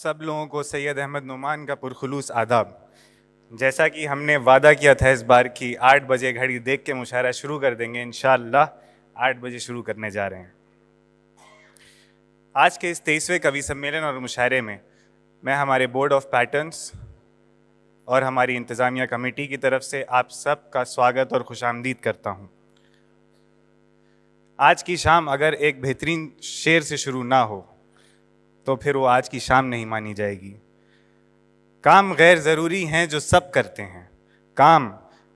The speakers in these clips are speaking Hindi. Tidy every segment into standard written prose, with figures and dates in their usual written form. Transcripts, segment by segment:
सब लोगों को सैयद अहमद नुमान का पुरखुलूस आदाब। जैसा कि हमने वादा किया था इस बार की 8 बजे घड़ी देख के मुशायरा शुरू कर देंगे, इंशाअल्लाह 8 बजे शुरू करने जा रहे हैं। आज के इस 23वें कवि सम्मेलन और मुशायरे में मैं हमारे बोर्ड ऑफ पैटर्न्स और हमारी इंतज़ामिया कमेटी की तरफ से आप सब का स्वागत और खुशामदीद करता हूँ। आज की शाम अगर एक बेहतरीन शेर से शुरू ना हो तो फिर वो आज की शाम नहीं मानी जाएगी। काम गैर ज़रूरी हैं जो सब करते हैं, काम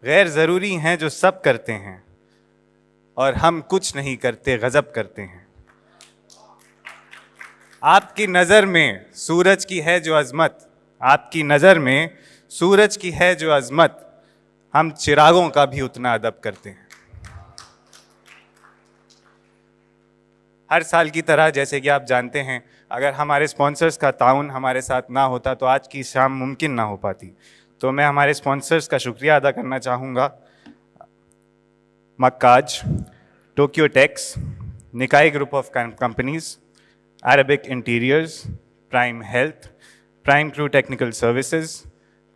गैर ज़रूरी हैं जो सब करते हैं, और हम कुछ नहीं करते गज़ब करते हैं। आपकी नज़र में सूरज की है जो अज़मत, आपकी नज़र में सूरज की है जो अज़मत, हम चिरागों का भी उतना अदब करते हैं। हर साल की तरह जैसे कि आप जानते हैं, अगर हमारे स्पॉन्सर्स का ताउन हमारे साथ ना होता तो आज की शाम मुमकिन ना हो पाती। तो मैं हमारे स्पॉन्सर्स का शुक्रिया अदा करना चाहूँगा। मक्काज, Tokyo tex, Nikai group of companies, Arabic interiors, prime health, prime crew technical services,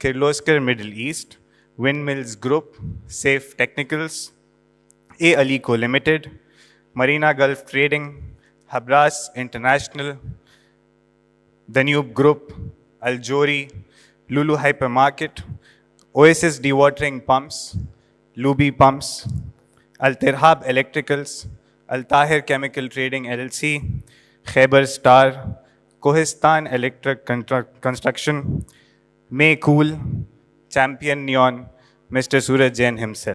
Kirloskar middle east, wind mills group, safe technicals, a Alico limited, Marina Gulf trading, Habras international, Danube group, Aljori, Lulu hyper market, Oasis dewatering pumps, Lubi pumps, Altirhab electricals, Altahir chemical trading LLC, Khyber star, Kohistan electric construction, may cool, champion neon, mister Suraj Jain himself.